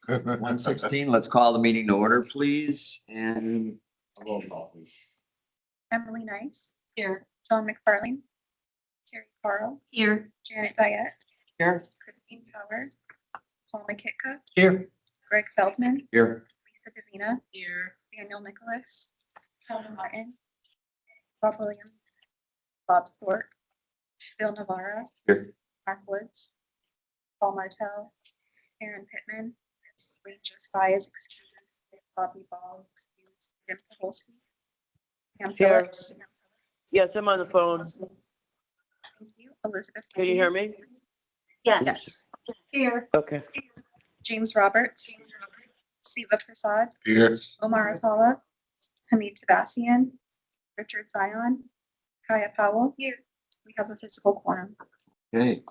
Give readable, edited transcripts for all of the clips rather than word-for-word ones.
It's 1:16. Let's call the meeting to order, please, and a roll call, please. Emily Nice. Here. John McFarlane. Carrie Carl. Here. Janet Diet. Here. Christine Power. Paul McKitka. Here. Greg Feldman. Here. Lisa Davina. Here. Daniel Nicholas. Helen Martin. Bob Williams. Bob Thorpe. Bill Navarro. Here. Mark Woods. Paul Martell. Aaron Pittman. Rachel Spy is excused. Bobby Ball excused. Jim Paholsky. Pam Here. Phillips. Yes, I'm on the phone. Thank you. Elizabeth. Can you hear me? Yes. Here. Okay. James Roberts. Siva Prasad. Yes. Omar Atala. Hamid Tabassian. Richard Zion. Kaya Powell. Here. We have a physical quorum. Okay.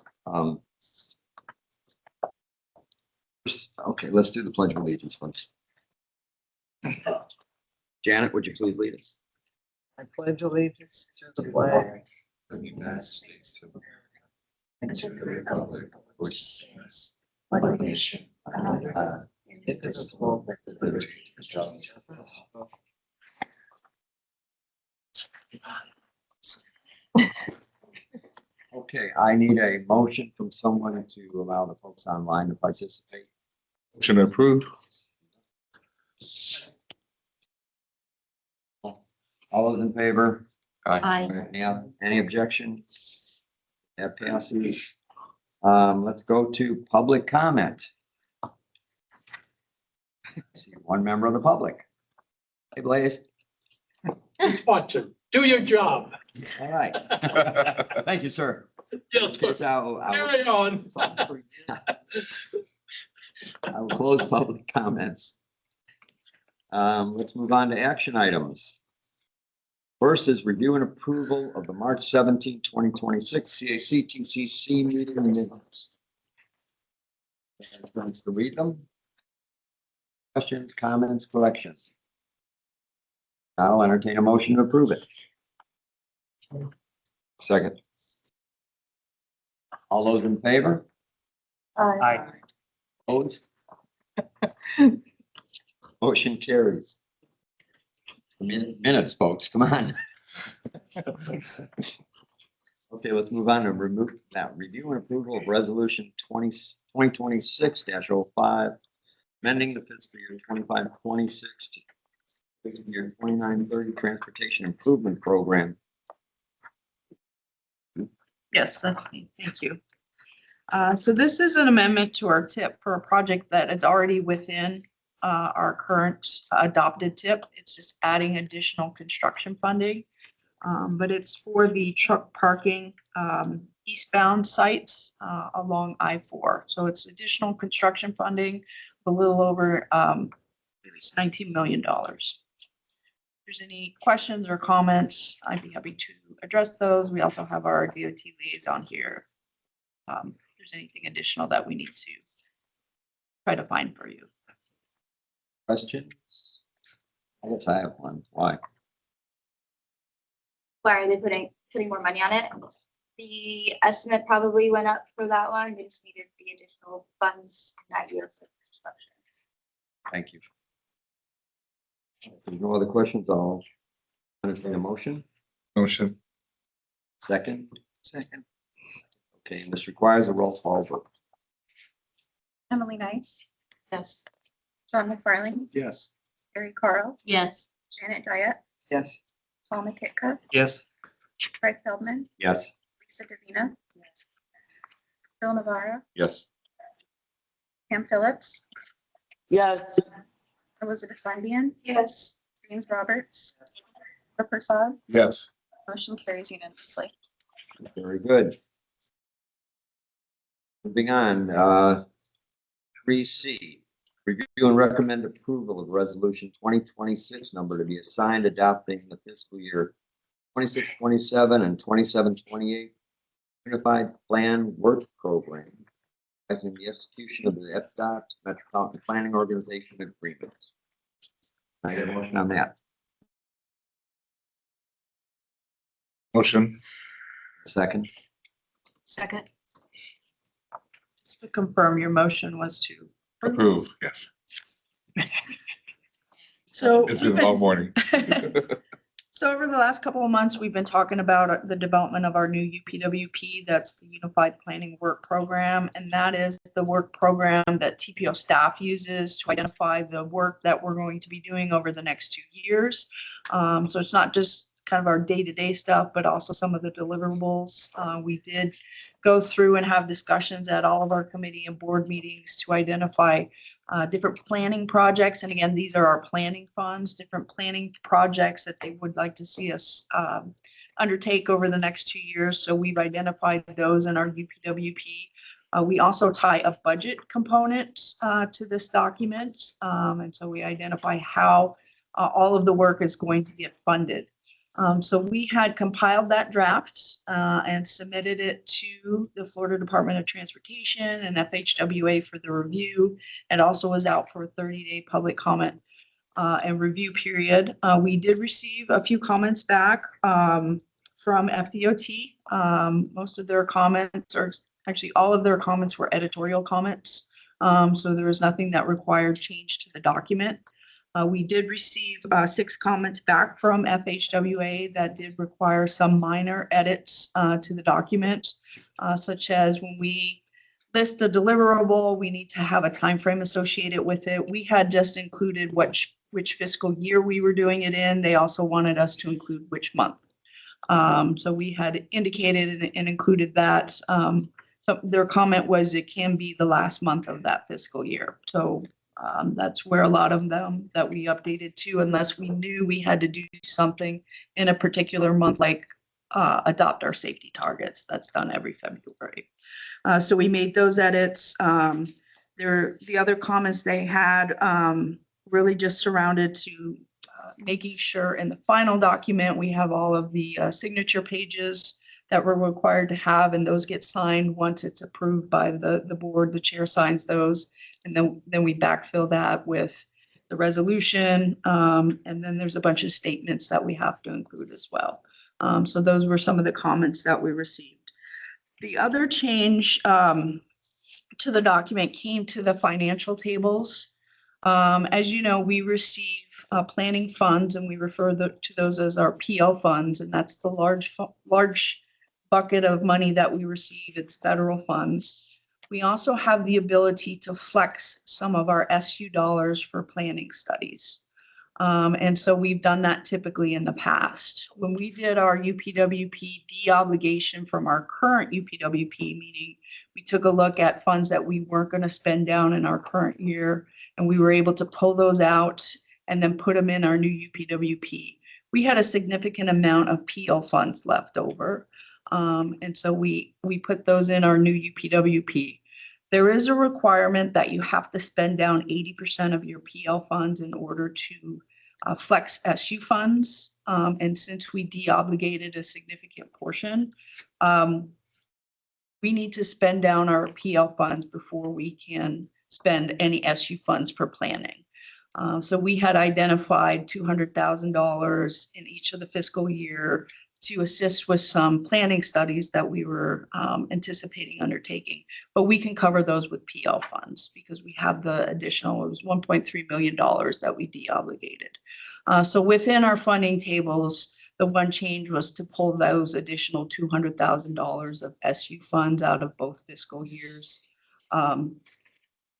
Okay, let's do the Pledge of Allegiance first. Janet, would you please lead us? I pledge allegiance to the flag of the United States of America and to the republic which stands one nation under God, indivisible, with liberty and justice for all. Okay, I need a motion from someone to allow the folks online to participate. Motion approved. All those in favor? Aye. Any objection? That passes. Let's go to public comment. See, one member of the public. Hey, Blaze. Just watch him. Do your job. All right. Thank you, sir. Yes, Okay, sir. so Carry on. I will close public comments. Let's move on to action items. First is review and approval of the March 17, 2026 CAC TCC meeting minutes. Thanks to read them. Questions, comments, corrections? I'll entertain a motion to approve it. Second. All those in favor? Aye. Opposed? Motion carries. Minutes, folks, come on. Okay, let's move on to remove that review and approval of resolution 2026-05, amending the fiscal year 25-26 to fiscal year 29-30 transportation improvement program. Yes, that's me. Thank you. So this is an amendment to our tip for a project that is already within our current adopted tip. It's just adding additional construction funding. But it's for the truck parking eastbound sites along I-4. So it's additional construction funding, a little over it's $19 million. If there's any questions or comments, I'd be happy to address those. We also have our DOT liaison here. If there's anything additional that we need to try to find for you. Questions? I guess I have one. Why? Why are they putting more money on it? The estimate probably went up for that one. They just needed the additional funds in that year for construction. Thank you. If there's no other questions, I'll entertain a motion. Motion. Second. Second. Okay, and this requires a roll call vote. Emily Nice. Yes. John McFarlane. Yes. Carrie Carl. Yes. Janet Diet. Yes. Paul McKitka. Yes. Greg Feldman. Yes. Lisa Davina. Bill Navarro. Yes. Pam Phillips. Yes. Elizabeth Fundian. Yes. James Roberts. Siva Prasad. Yes. Motion carries unanimously. Very good. Moving on, 3C, review and recommend approval of resolution 2026 number to be assigned adopting the fiscal year 26-27 and 27-28 Unified Plan Work Program as in the execution of the FDOT Metropolitan Planning Organization Agreement. I get a motion on that. Motion. Second. Second. Just to confirm, your motion was to Approve, yes. So. It's we've been a long morning. So over the last couple of months, we've been talking about the development of our new UPWP. That's the Unified Planning Work Program. And that is the work program that TPO staff uses to identify the work that we're going to be doing over the next 2 years. So it's not just kind of our day-to-day stuff, but also some of the deliverables. We did go through and have discussions at all of our committee and board meetings to identify different planning projects. And again, these are our planning funds, different planning projects that they would like to see us undertake over the next 2 years. So we've identified those in our UPWP. We also tie a budget component to this document. And so we identify how all of the work is going to get funded. So we had compiled that draft and submitted it to the Florida Department of Transportation and FHWA for the review. It also was out for a 30-day public comment and review period. We did receive a few comments back from FDOT. Most of their comments, or actually all of their comments, were editorial comments. So there was nothing that required change to the document. We did receive 6 comments back from FHWA that did require some minor edits to the document, such as when we list a deliverable, we need to have a time frame associated with it. We had just included which fiscal year we were doing it in. They also wanted us to include which month. So we had indicated and included that. So their comment was it can be the last month of that fiscal year. So that's where a lot of them that we updated to, unless we knew we had to do something in a particular month, like adopt our safety targets. That's done every February. So we made those edits. The other comments they had really just surrounded to making sure in the final document we have all of the signature pages that we're required to have, and those get signed once it's approved by the board. The chair signs those. And then we backfill that with the resolution. And then there's a bunch of statements that we have to include as well. So those were some of the comments that we received. The other change to the document came to the financial tables. As you know, we receive planning funds, and we refer to those as our PL funds. And that's the large bucket of money that we receive. It's federal funds. We also have the ability to flex some of our SU dollars for planning studies. And so we've done that typically in the past. When we did our UPWP de-obligation from our current UPWP meeting, we took a look at funds that we weren't going to spend down in our current year, and we were able to pull those out and then put them in our new UPWP. We had a significant amount of PL funds left over. And so we put those in our new UPWP. There is a requirement that you have to spend down 80% of your PL funds in order to flex SU funds. And since we de-obligated a significant portion, we need to spend down our PL funds before we can spend any SU funds for planning. So we had identified $200,000 in each of the fiscal year to assist with some planning studies that we were anticipating undertaking. But we can cover those with PL funds because we have the additional, it was $1.3 million that we de-obligated. So within our funding tables, the one change was to pull those additional $200,000 of SU funds out of both fiscal years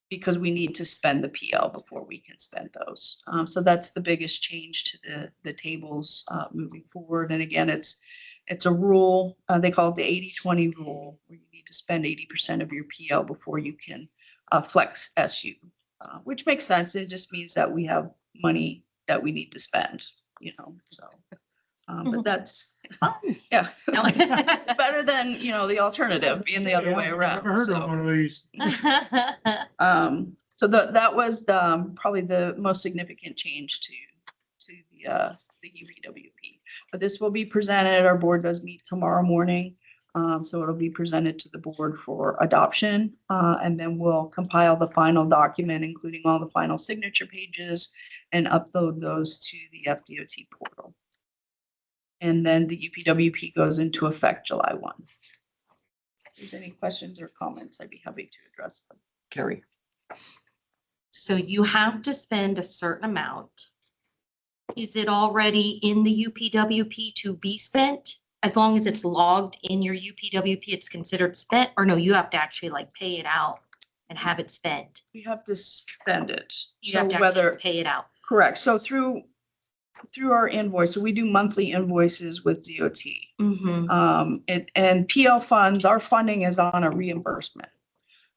because we need to spend the PL before we can spend those. So that's the biggest change to the tables moving forward. And again, it's a rule, they call it the 80-20 rule, where you need to spend 80% of your PL before you can flex SU, which makes sense. It just means that we have money that we need to spend, so. But that's, yeah, it's better than, the alternative being the other way around. Never heard of one of these. So that was probably the most significant change to the UPWP. But this will be presented. Our board does meet tomorrow morning. So it'll be presented to the board for adoption. And then we'll compile the final document, including all the final signature pages, and upload those to the FDOT portal. And then the UPWP goes into effect July 1. If there's any questions or comments, I'd be happy to address them. Carrie. So you have to spend a certain amount. Is it already in the UPWP to be spent? As long as it's logged in your UPWP, it's considered spent, or no, you have to actually like pay it out and have it spent. We have to spend it. You So have to actually whether, pay it out. correct. So through our invoice, so we do monthly invoices with DOT. And PL funds, our funding is on a reimbursement.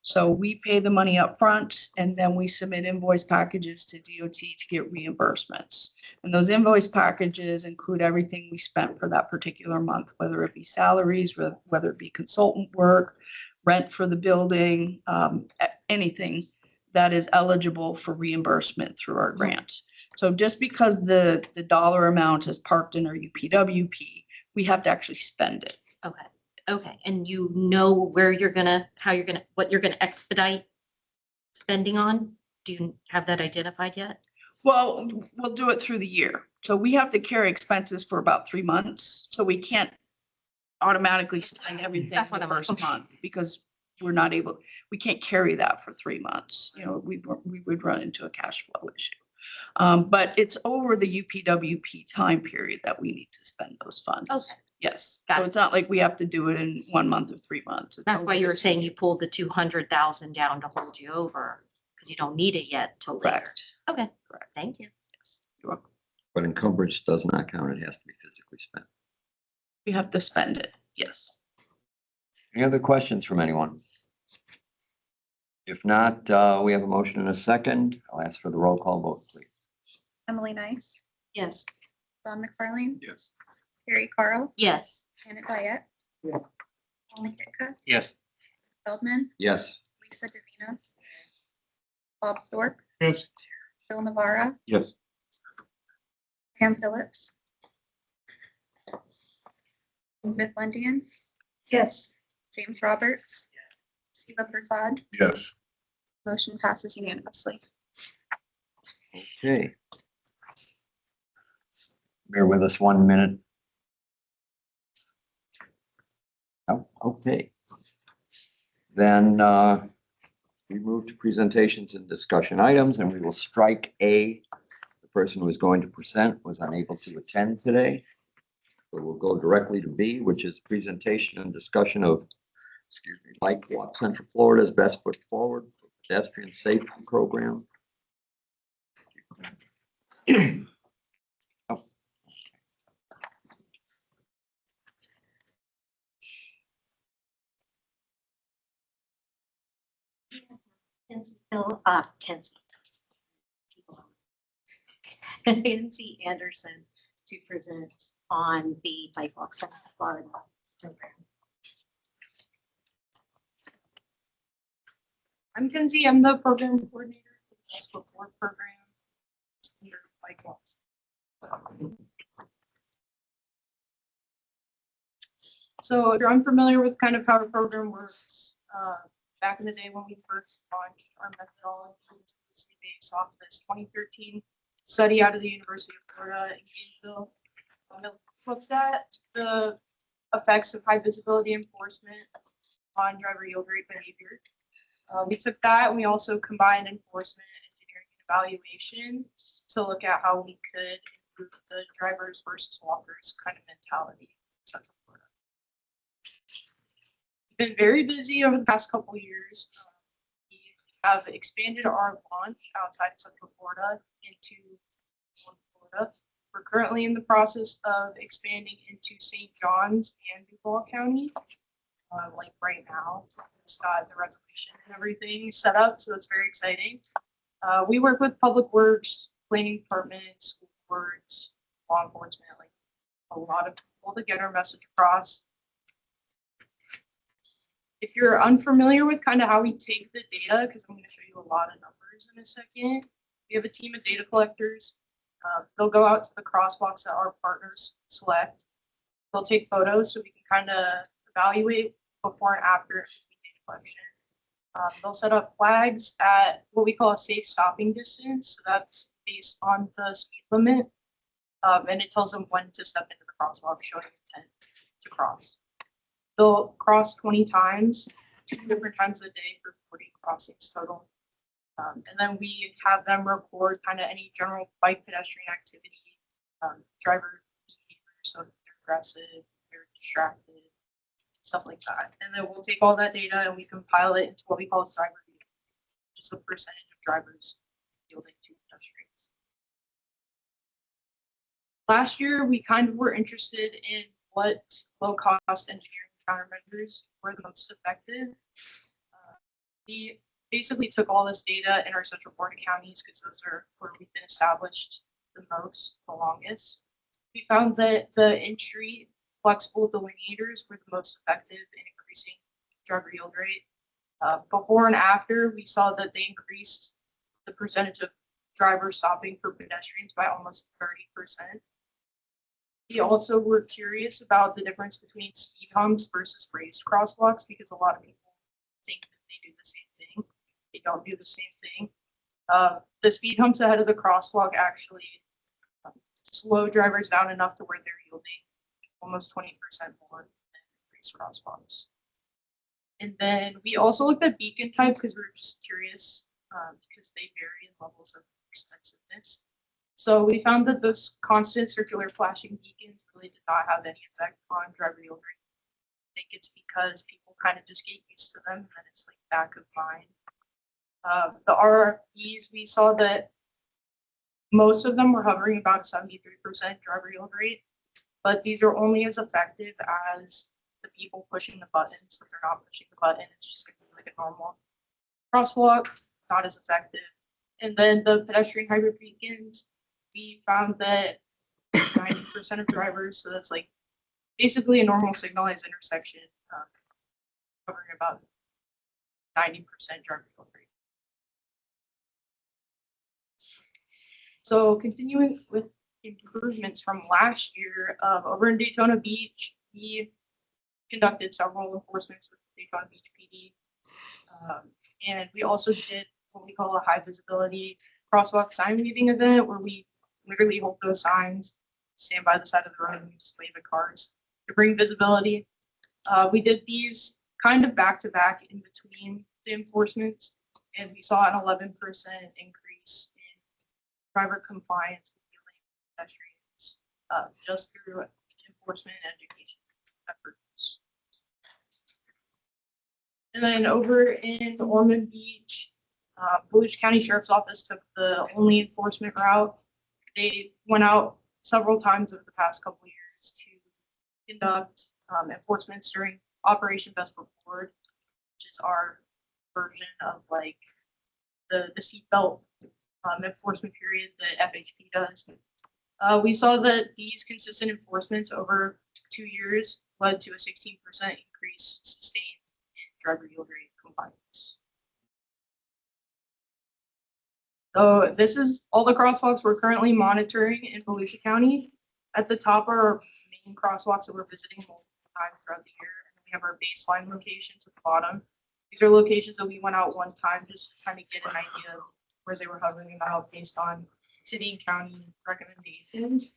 So we pay the money up front, and then we submit invoice packages to DOT to get reimbursements. And those invoice packages include everything we spent for that particular month, whether it be salaries, whether it be consultant work, rent for the building, anything that is eligible for reimbursement through our grant. So just because the dollar amount is parked in our UPWP, we have to actually spend it. Okay, okay. And you know where you're gonna, what you're gonna expedite spending on? Do you have that identified yet? Well, we'll do it through the year. So we have to carry expenses for about 3 months. So we can't automatically spend everything That's what the I'm- first okay. month because we can't carry that for 3 months. You know, we would run into a cash flow issue. But it's over the UPWP time period that we need to spend those funds. Okay. Yes. Got So it. it's not like we have to do it in 1 month or 3 months. It's That's why over you the were saying 2 you pulled the 200,000 down to hold you over, because you don't need it yet till later. Correct. Okay, Correct. thank you. Yes. You're welcome. But encumbrance does not count. It has to be physically spent. We have to spend it. Yes. Any other questions from anyone? If not, we have a motion and a second. I'll ask for the roll call vote, please. Emily Nice, Yes. Ron McFarland, Yes. Carrie Carl, Yes. Janet Bayette. Yeah. Paul McKitka, Yes. Feldman, Yes. Lisa Davina, Bob Thorpe, Yes. Bill Navarro, Yes. Pam Phillips, Beth Lundian, Yes. James Roberts, Siva Prasad. Yes. Motion passes unanimously. Okay. Bear with us 1 minute. Oh, okay. Then we move to presentations and discussion items, and we will strike A. The person who was going to present was unable to attend today. So we'll go directly to B, which is presentation and discussion of, Bike Walk Central Florida's Best Foot Forward Pedestrian Safety Program. Oh. Nancy Anderson to present on the Bike Walk Central Florida program. I'm Kenzie. I'm the program coordinator for the Best Foot Forward program. Under Bike Walks. So if you're unfamiliar with kind of how the program works, back in the day when we first launched our methodology, it was loosely based off this 2013 study out of the University of Florida in Gainesville. It looked at the effects of high visibility enforcement on driver yield rate behavior. We took that and we also combined enforcement, engineering, and evaluation to look at how we could improve the drivers versus walkers kind of mentality in Central Florida. We've been very busy over the past couple of years. We have expanded our launch outside of Central Florida into North Florida. We're currently in the process of expanding into St. John's and Duval County. Like right now, it's got the reservation and everything set up, so that's very exciting. We work with public works, planning departments, school boards, law enforcement, like a lot of people to get our message across. If you're unfamiliar with kind of how we take the data, because I'm going to show you a lot of numbers in a second, we have a team of data collectors. They'll go out to the crosswalks that our partners select. They'll take photos so we can kind of evaluate before and after data collection. They'll set up flags at what we call a safe stopping distance. So that's based on the speed limit. And it tells them when to step into the crosswalk, showing intent to cross. They'll cross 20 times, 2 different times a day for 40 crossings total. And then we have them record kind of any general bike pedestrian activity, driver behavior, so if they're aggressive, they're distracted, stuff like that. And then we'll take all that data and we compile it into what we call driver behavior, which is the percentage of drivers yielding to pedestrians. Last year, we kind of were interested in what low-cost engineering countermeasures were the most effective. We basically took all this data in our central Florida counties because those are where we've been established the most, the longest. We found that the in-street flexible delineators were the most effective in increasing driver yield rate. Before and after, we saw that they increased the percentage of drivers stopping for pedestrians by almost 30%. We also were curious about the difference between speed humps versus raised crosswalks because a lot of people think that they do the same thing. They don't do the same thing. The speed humps ahead of the crosswalk actually slow drivers down enough to where they're yielding almost 20% more than raised crosswalks. And then we also looked at beacon type because we were just curious because they vary in levels of expensiveness. So we found that those constant circular flashing beacons really did not have any effect on driver yield rate. I think it's because people kind of just get used to them and it's like back of mind. The RRPs, we saw that most of them were hovering about a 73% driver yield rate, but these are only as effective as the people pushing the button. So if they're not pushing the button, it's just going to be like a normal crosswalk, not as effective. And then the pedestrian hybrid beacons, we found that 90% of drivers, so that's like basically a normal signalized intersection, covering about 90% driver yield rate. So continuing with improvements from last year, over in Daytona Beach, we conducted several enforcements with Daytona Beach PD. And we also did what we call a high visibility crosswalk sign weaving event where we literally hold those signs, stand by the side of the road and just wave at cars to bring visibility. We did these kind of back to back in between the enforcements, and we saw an 11% increase in driver compliance with yielding pedestrians just through enforcement and education efforts. And then over in Ormond Beach, Volusia County Sheriff's Office took the only enforcement route. They went out several times over the past couple of years to conduct enforcements during Operation Best Foot Forward, which is our version of like the seatbelt enforcement period that FHP does. We saw that these consistent enforcements over 2 years led to a 16% increase sustained in driver yield rate compliance. So this is all the crosswalks we're currently monitoring in Volusia County. At the top are our main crosswalks that we're visiting multiple times throughout the year. And we have our baseline locations at the bottom. These are locations that we went out one time just to kind of get an idea of where they were hovering about based on city and county recommendations.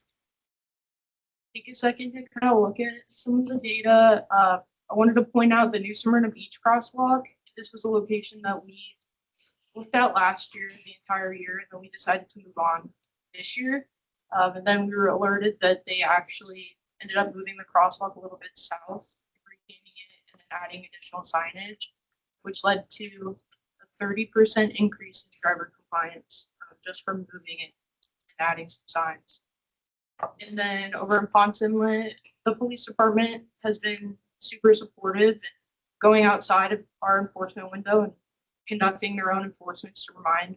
Take a second to kind of look at some of the data. I wanted to point out the New Smyrna Beach crosswalk. This was a location that we looked at last year, the entire year, and then we decided to move on this year. And then we were alerted that they actually ended up moving the crosswalk a little bit south, retaining it, and then adding additional signage, which led to a 30% increase in driver compliance just from moving it and adding some signs. And then over in Ponce Inlet, the police department has been super supportive and going outside of our enforcement window and conducting their own enforcements to remind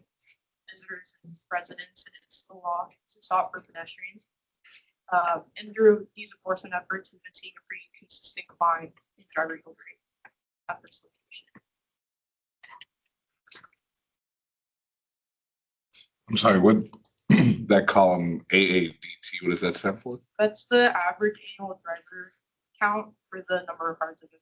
visitors and residents that it's the law to stop for pedestrians. And through these enforcement efforts, we've been seeing a pretty consistent climb in driver yield rate at this location. I'm sorry, what, that column AADT, what does that stand for? That's the average annual driver count for the number of cars that have.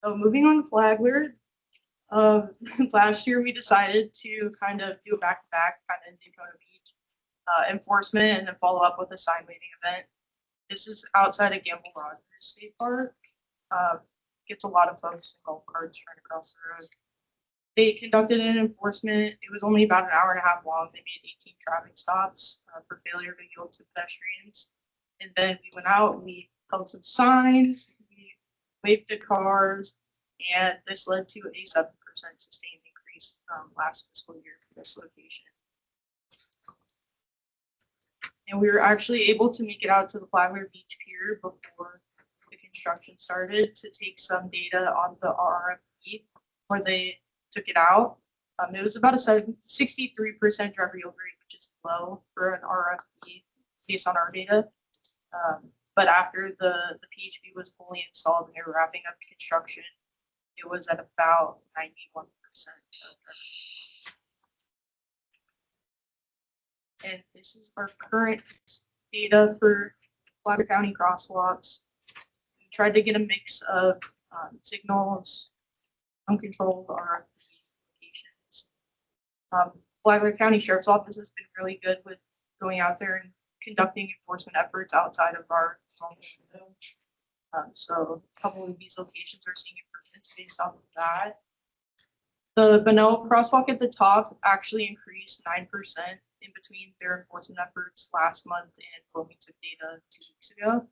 So moving on to Flagler, last year we decided to kind of do a back-to-back kind of in Daytona Beach enforcement and then follow up with a sign waving event. This is outside of Gamble Rogers State Park. Gets a lot of folks in golf carts trying to cross the road. They conducted an enforcement. It was only about an hour and a half long. They made 18 traffic stops for failure to yield to pedestrians. And then we went out, we held some signs, we waved to cars, and this led to a 7% sustained increase last fiscal year for this location. And we were actually able to make it out to the Flagler Beach Pier before the construction started to take some data on the RFP where they took it out. It was about a 63% driver yield rate, which is low for an RFP based on our data. But after the PHP was fully installed and they were wrapping up construction, it was at about 91%. And this is our current data for Flagler County crosswalks. We tried to get a mix of signals, uncontrolled RFP locations. Flagler County Sheriff's Office has been really good with going out there and conducting enforcement efforts outside of our home window. So a couple of these locations are seeing improvements based off of that. The Bonneau crosswalk at the top actually increased 9% in between their enforcement efforts last month and when we took data 2 weeks ago.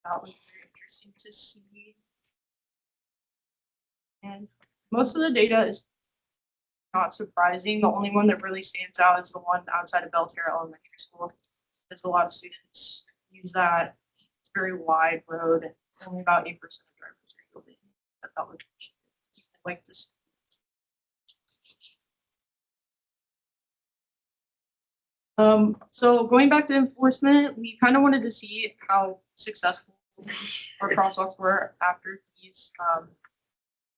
That was very interesting to see. And most of the data is not surprising. The only one that really stands out is the one outside of Belterra Elementary School. There's a lot of students use that. It's a very wide road. Only about 8% of drivers are yielding at that location. Like this. So going back to enforcement, we kind of wanted to see how successful our crosswalks were after these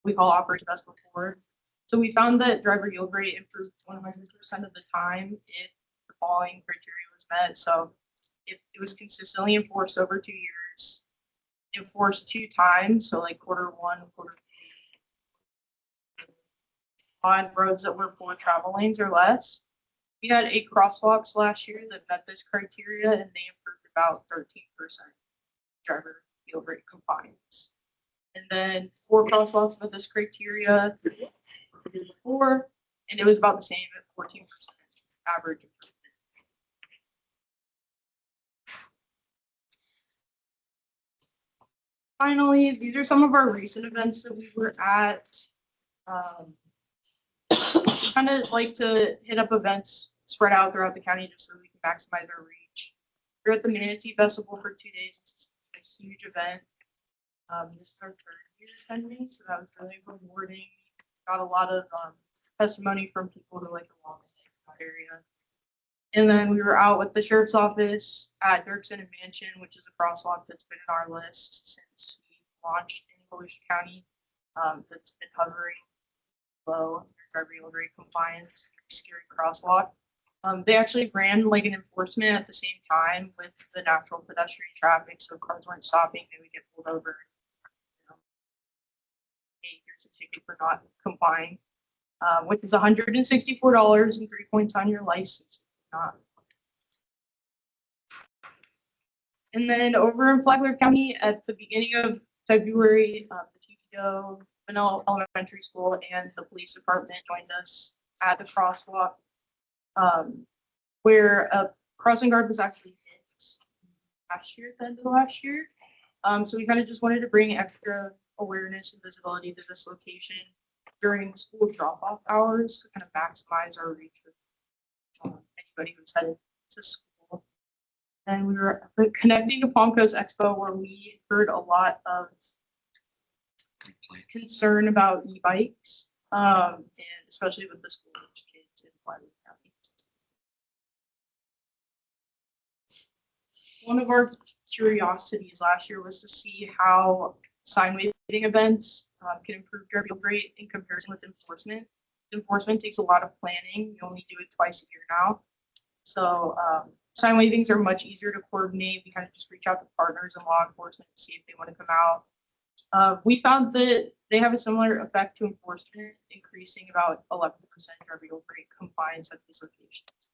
we call Operation Best Before. So we found that driver yield rate improved 100% of the time if the following criteria was met. So if it was consistently enforced over 2 years, enforced 2 times, so like quarter 1, quarter 2, on roads that were full of travel lanes or less. We had 8 crosswalks last year that met this criteria, and they improved about 13% driver yield rate compliance. And then 4 crosswalks met this criteria before, and it was about the same at 14% average improvement. Finally, these are some of our recent events that we were at. Kind of like to hit up events spread out throughout the county just so we can maximize our reach. We're at the Manatee Festival for 2 days. It's a huge event. This is our 3rd year attending, so that was really rewarding. Got a lot of testimony from people who like along that area. And then we were out with the sheriff's office at Dirksen and Mansion, which is a crosswalk that's been in our list since we launched in Volusia County. That's been hovering low driver yield rate compliance, scary crosswalk. They actually ran like an enforcement at the same time with the natural pedestrian traffic, so cars weren't stopping, they would get pulled over. Hey, here's a ticket for not complying, which is $164 and 3 points on your license. And then over in Flagler County at the beginning of February, the TPO, Vanilla Elementary School, and the police department joined us at the crosswalk, where a crossing guard was actually hit last year, at the end of last year. So we kind of just wanted to bring extra awareness and visibility to this location during school drop-off hours to kind of maximize our reach with anybody who's headed to school. And we were connecting to Palm Coast Expo, where we heard a lot of concern about e-bikes, and especially with the school-age kids in Flagler County. One of our curiosities last year was to see how sign waving events can improve driver yield rate in comparison with enforcement. Enforcement takes a lot of planning. You only do it twice a year now. So sign wavings are much easier to coordinate. We kind of just reach out to partners in law enforcement to see if they want to come out. We found that they have a similar effect to enforcement, increasing about 11% driver yield rate compliance at these locations.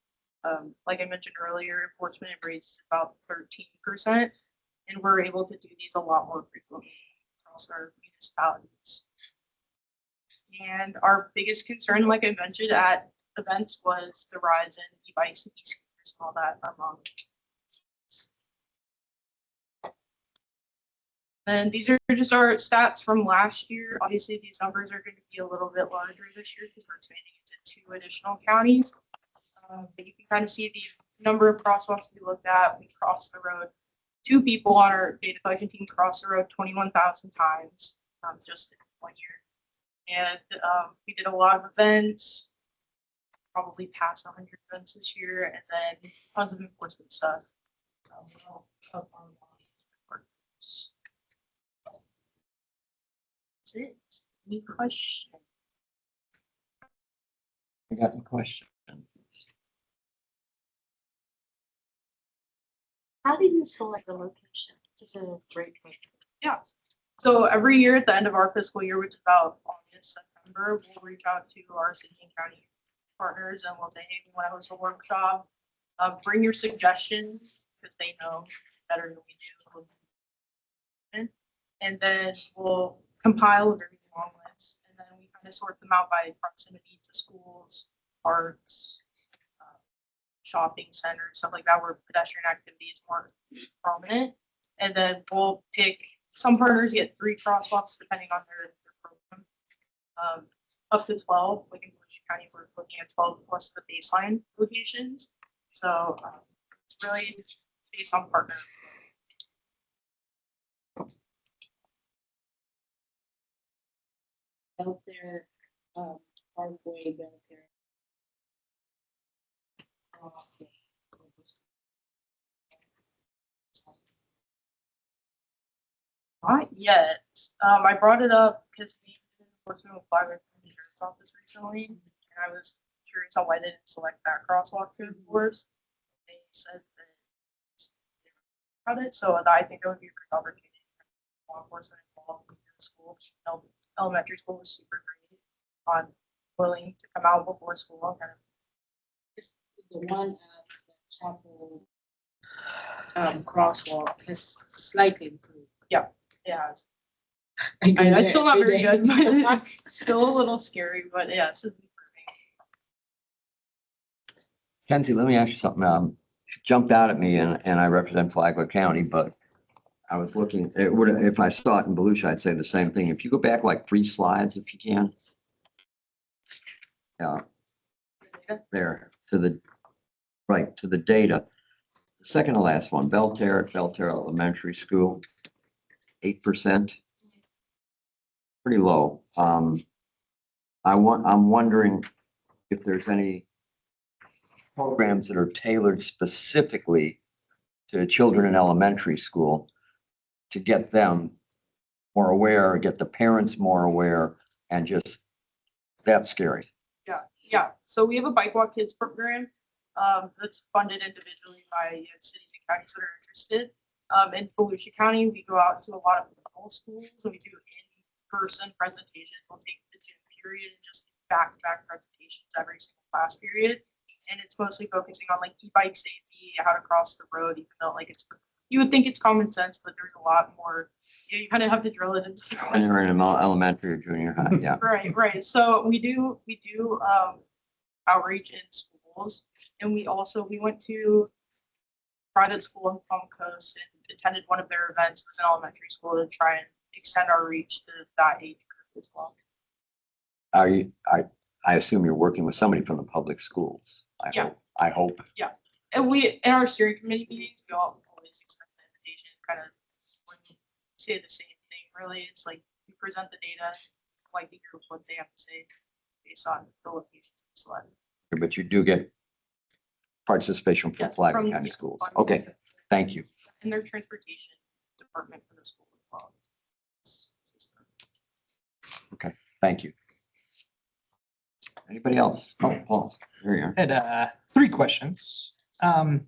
Like I mentioned earlier, enforcement rates about 13%, and we're able to do these a lot more frequently across our municipalities. And our biggest concern, like I mentioned at events, was the rise in e-bikes and e-scooters and all that among kids. And these are just our stats from last year. Obviously, these numbers are going to be a little bit larger this year because we're expanding into 2 additional counties. But you can kind of see the number of crosswalks we looked at. We crossed the road. 2 people on our data collection team crossed the road 21,000 times just in 1 year. And we did a lot of events, probably past 100 events this year, and then tons of enforcement stuff. That's it. Any questions? I got any questions? How do you select a location? This is a great question. Yeah. So every year at the end of our fiscal year, which is about August, September, we'll reach out to our city and county partners and we'll say, hey, we want to host a workshop. Bring your suggestions because they know better than we do. And then we'll compile a very long list and then we kind of sort them out by proximity to schools, parks, shopping centers, stuff like that, where pedestrian activity is more prominent. And then we'll pick, some partners get 3 crosswalks depending on their program, up to 12. Like in Volusia County, we're looking at 12 plus the baseline locations. So it's really based on partner. Out there, Parkway, out there. Not yet. I brought it up because we did enforcement with Flagler from the sheriff's office recently, and I was curious on why they didn't select that crosswalk to enforce. They said that they were about it, so I think it would be a great opportunity for law enforcement involved in the school. Elementary school was super great on willing to come out before school and kind of. Just the one at the chapel crosswalk has slightly improved. Yeah. I go there It's still not every very day. good, but it's still a little scary, but yeah, it's improving. Kenzie, let me ask you something. It jumped out at me and I represent Flagler County, but I was looking, it would, if I saw it in Volusia, I'd say the same thing. If you go back like 3 slides, if you can. Yeah. There to the, right, to the data. The second to last one, Belterra Elementary School, 8%. Pretty low. I'm wondering if there's any programs that are tailored specifically to children in elementary school to get them more aware, get the parents more aware, and just, that's scary. Yeah. So we have a Bike Walk Kids program that's funded individually by cities and counties that are interested. In Volusia County, we go out to a lot of middle schools and we do in-person presentations. We'll take the gym period and just back-to-back presentations every single class period. And it's mostly focusing on like e-bike safety, how to cross the road, even though like it's, you would think it's common sense, but there's a lot more, you kind of have to drill it into. When you're in elementary or junior high, yeah. Right. So we do outreach in schools, and we went to private school in Palm Coast and attended one of their events. It was an elementary school to try and extend our reach to that age group as well. Are you, I assume you're working with somebody from the public schools. I hope. And we, in our steering committee meetings, we always expect the invitation, kind of when we say the same thing, really. It's like we present the data, like the group, what they have to say based on the locations selected. But you do get participation from Yes, Flagler from- County yeah, schools. from- Okay, thank you. And their transportation department for the school as well. Thank you. Anybody else? Oh, Paul, here you are. Had 3 questions. Do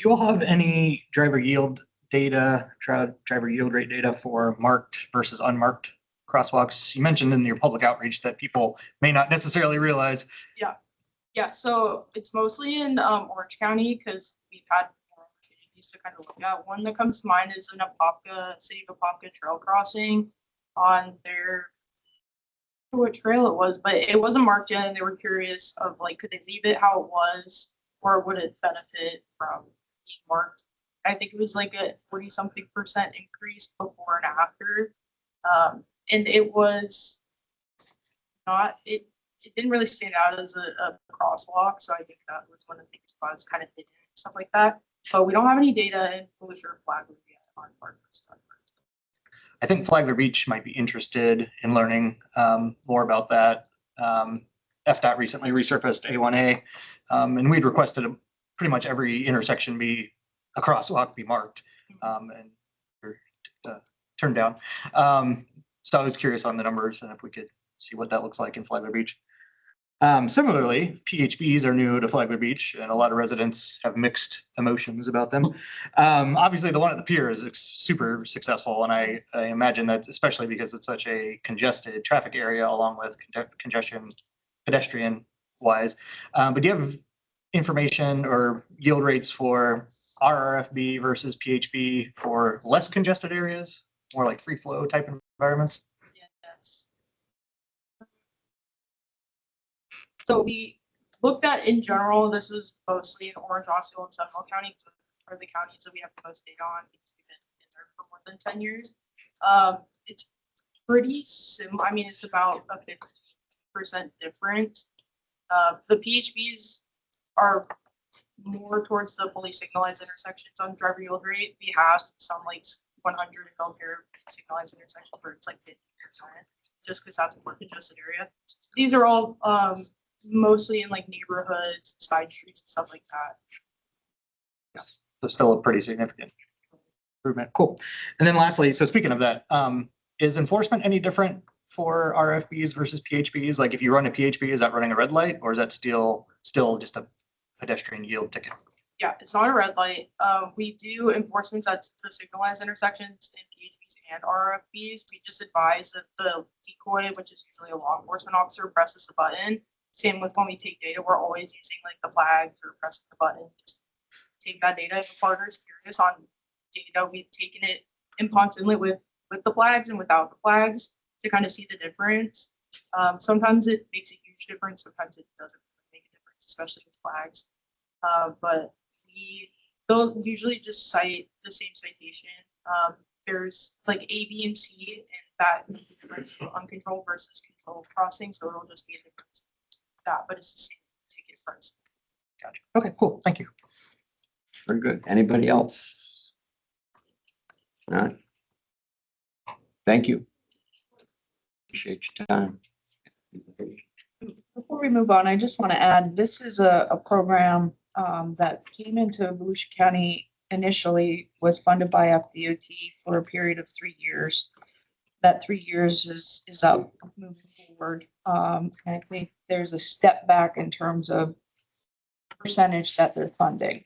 you all have any driver yield data, driver yield rate data for marked versus unmarked crosswalks? You mentioned in your public outreach that people may not necessarily realize. Yeah, so it's mostly in Orange County because we've had more opportunities to kind of look at. One that comes to mind is in Apopka, City of Apopka Trail Crossing. on their, I don't know what trail it was, but it wasn't marked yet, and they were curious of like, could they leave it how it was, or would it benefit from being marked? I think it was like a 40-something% increase before and after. And it was not, it didn't really stand out as a crosswalk, so I think that was one of the things why it's kind of hidden and stuff like that. So we don't have any data in Volusia-Flagler yet on park stuff. I think Flagler Beach might be interested in learning more about that. FDOT recently resurfaced A1A, and we'd requested pretty much every intersection be a crosswalk be marked, and we're turned down. So I was curious on the numbers and if we could see what that looks like in Flagler Beach. Similarly, PHBs are new to Flagler Beach, and a lot of residents have mixed emotions about them. Obviously, the one at the pier is super successful, and I imagine that's especially because it's such a congested traffic area, along with congestion pedestrian-wise. But do you have information or yield rates for RRFB versus PHB for less congested areas, more like free flow type environments? Yes. So we looked at in general, this was mostly in Orange, Osceola, and Seminole County, so are the counties that we have the most data on because we've been in there for more than 10 years. It's pretty similar. I mean, it's about a 50% difference. The PHBs are more towards the fully signalized intersections on driver yield rate. We have some like 100 and Belterra signalized intersections where it's like 50%, just because that's a more congested area. These are all mostly in like neighborhoods, side streets, and stuff like that. Yeah, so still a pretty significant improvement. Cool. And then lastly, so speaking of that, is enforcement any different for RFBs versus PHBs? Like if you run a PHB, is that running a red light, or is that still just a pedestrian yield ticket? Yeah, it's not a red light. We do enforcement at the signalized intersections in PHBs and RFBs. We just advise that the decoy, which is usually a law enforcement officer, presses the button. Same with when we take data, we're always using like the flags or pressing the button. Just take that data. If a partner is curious on data, we've taken it in Ponce Inlet with the flags and without the flags to kind of see the difference. Sometimes it makes a huge difference. Sometimes it doesn't make a difference, especially with flags. But they'll usually just cite the same citation. There's like A, B, and C, and that difference for uncontrolled versus controlled crossing. So it'll just be a difference that, but it's the same ticket price. Gotcha. Okay, cool. Thank you. Very good. Anybody else? All right. Thank you. Appreciate your time. Before we move on, I just want to add, this is a program that came into Volusia County initially, was funded by FDOT for a period of 3 years. That 3 years is up moving forward. I think there's a step back in terms of percentage that they're funding.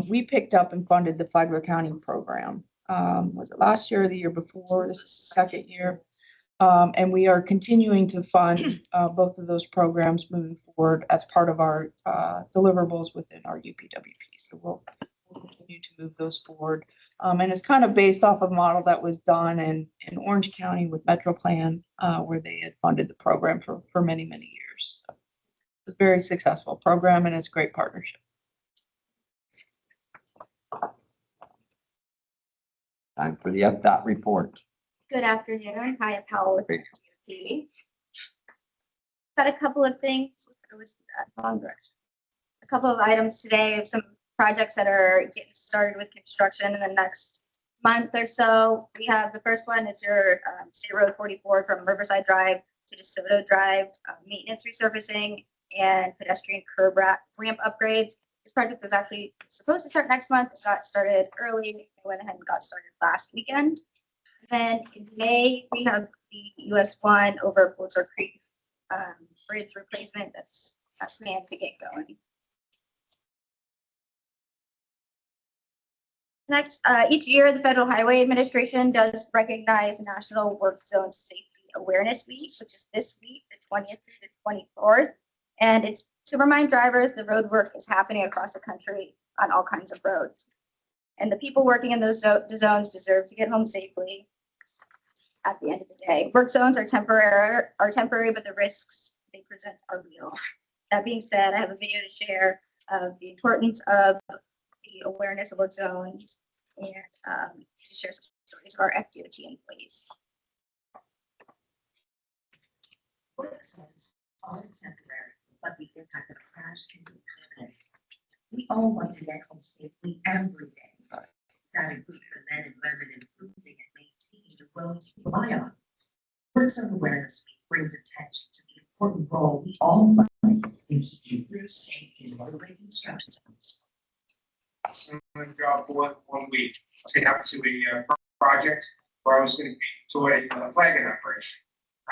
We picked up and funded the Flagler County program. Was it last year or the year before? This is the second year. And we are continuing to fund both of those programs moving forward as part of our deliverables within our UPWP. So we'll continue to move those forward. And it's kind of based off of a model that was done in Orange County with Metro Plan, where they had funded the program for many, many years. So it's a very successful program and it's a great partnership. Time for the FDOT report. Good afternoon. Hi, Powell with Great. FDOT. Got a couple of things. A couple of items today of some projects that are getting started with construction in the next month or so. We have the first one is your State Road 44 from Riverside Drive to DeSoto Drive, maintenance resurfacing and pedestrian curb ramp upgrades. This project was actually supposed to start next month. It got started early. It went ahead and got started last weekend. Then in May, we have the US 1 over Blizzard Creek bridge replacement that's planned to get going. Next, each year, the Federal Highway Administration does recognize National Work Zone Safety Awareness Week, which is this week, the 20th to the 24th. And it's to remind drivers the road work is happening across the country on all kinds of roads. And the people working in those zones deserve to get home safely. at the end of the day. Work zones are temporary, but the risks they present are real. That being said, I have a video to share of the importance of the awareness of work zones and to share some stories of our FDOT employees. Work zones are temporary, but the impact of a crash can be permanent. We all want to get home safely every day. That includes the men and women improving and maintaining the roads we rely on. Work Zone Awareness Week brings attention to the important role we all play in keeping roads safe in roadway construction zones. My job for 1 week, take up to a project where I was going to be doing a flagging operation.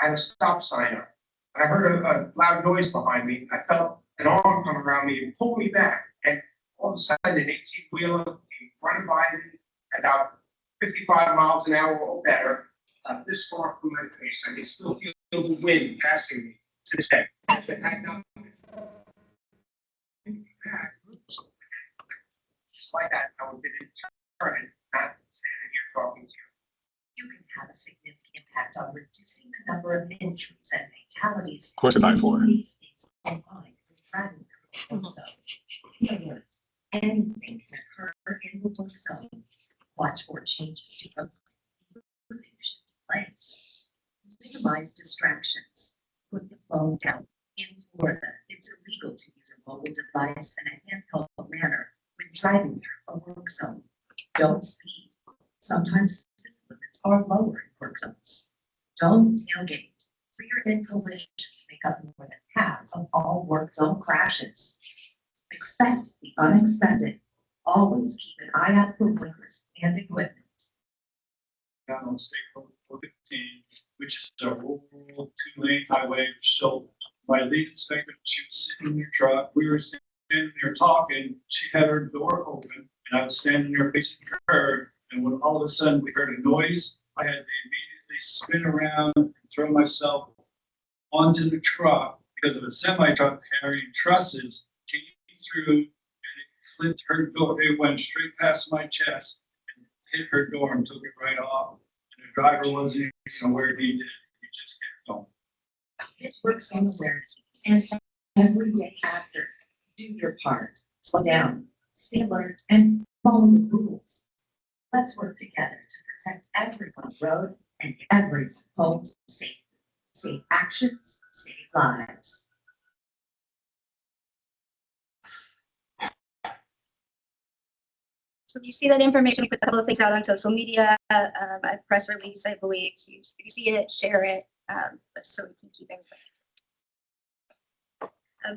I had a stop sign up, and I heard a loud noise behind me. I felt an arm come around me and pull me back, and all of a sudden an 18-wheeler came running by me at about 55 miles an hour or better, this far from my face. I can still feel the wind passing me to this day. If it had not been just like that, I would have been turning, not standing here talking to you. You can have a significant impact on reducing the number of injuries and fatalities. Of course, it's I-4. These things combined with driving through a work zone. In other words, anything can occur in the work zone. Watch for changes to road pollution to place. Minimize distractions. Put the phone down. In Florida, it's illegal to use a mobile device in a handheld manner when driving through a work zone. Don't speed. Sometimes speed limits are lower in work zones. Don't tailgate. Rear-end collisions make up more than half of all work zone crashes. Expect the unexpected. Always keep an eye out for blinkers and equipment. Down on State Road 415, which is a rural two-lane highway. So my lead inspector, she was sitting in her truck. We were standing there talking. She had her door open, and I was standing there facing her. And when all of a sudden we heard a noise, I had to immediately spin around and throw myself onto the truck because of a semi-truck carrying trusses came through, and it flipped her door. It went straight past my chest and hit her door and took it right off. And the driver wasn't even where he did. He just kept going. It's Work Zone Awareness Week, and every day after, do your part. Slow down, stay alert, and follow the rules. Let's work together to protect everyone's road and everyone's home safe. Safe actions, save lives. So if you see that information, we put a couple of things out on social media, a press release, I believe. So if you see it, share it, so we can keep everybody.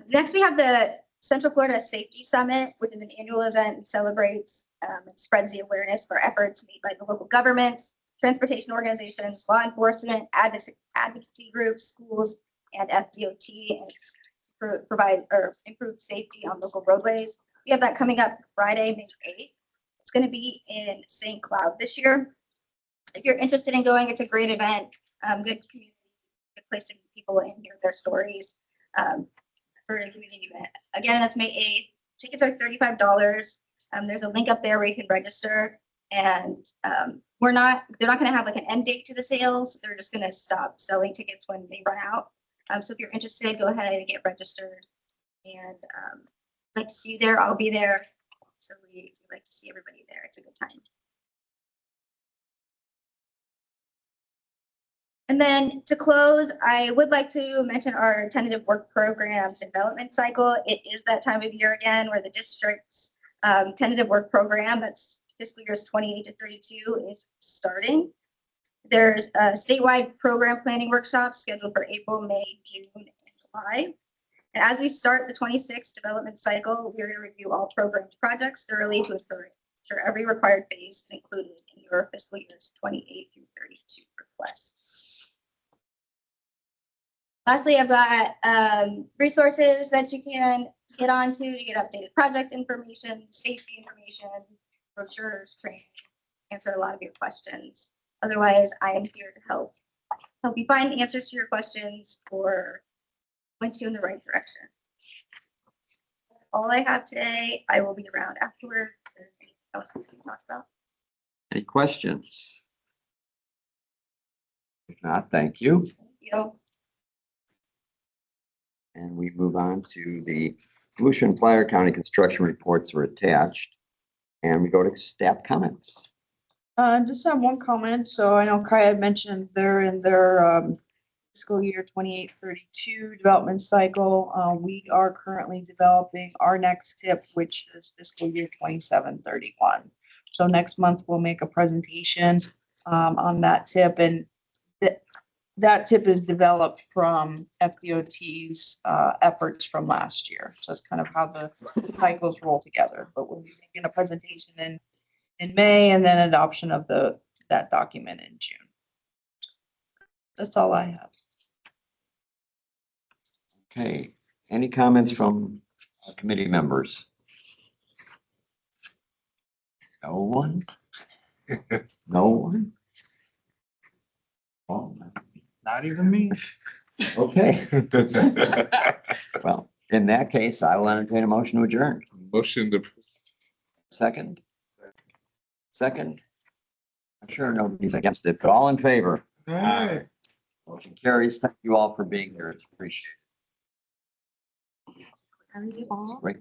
Next, we have the Central Florida Safety Summit, which is an annual event and celebrates and spreads the awareness for efforts made by the local governments, transportation organizations, law enforcement, advocacy groups, schools, and FDOT, and provide or improve safety on local roadways. We have that coming up Friday, May 8th. It's going to be in St. Cloud this year. If you're interested in going, it's a great event, good community, good place to meet people and hear their stories for a community event. Again, that's May 8th. Tickets are $35. There's a link up there where you can register, and they're not going to have like an end date to the sales. They're just going to stop selling tickets when they run out. So if you're interested, go ahead and get registered, and I'd like to see you there. I'll be there. So we like to see everybody there. It's a good time. And then to close, I would like to mention our tentative work program development cycle. It is that time of year again where the district's tentative work program, that's fiscal years 28 to 32, is starting. There's a statewide program planning workshop scheduled for April, May, June, and July. And as we start the 26th development cycle, we're going to review all programmed projects thoroughly to ensure every required phase is included in your fiscal years 28 through 32 requests. Lastly, I've got resources that you can get onto to get updated project information, safety information, brochures, training, answer a lot of your questions. Otherwise, I am here to help you find answers to your questions or point you in the right direction. That's all I have today. I will be around afterwards. If there's anything else we can talk about. Any questions? If not, thank you. And we move on to the Volusia-Flagler County construction reports are attached. And we go to staff comments. Just have one comment. So I know Kai had mentioned they're in their fiscal year 28-32 development cycle. We are currently developing our next tip, which is fiscal year 27-31. So next month we'll make a presentation on that tip, and that tip is developed from FDOT's efforts from last year. So it's kind of how the cycles roll together. But we'll be making a presentation in May and then adoption of that document in June. That's all I have. Okay, any comments from our committee members? No one? No one? Oh, Not even me. okay. Well, in that case, I will entertain a motion to adjourn. Motion to. Second? Second? I'm sure nobody's against it, but all in favor? Aye. Motion carries. Thank you all for being here. It's appreciated. Are you all? Wait.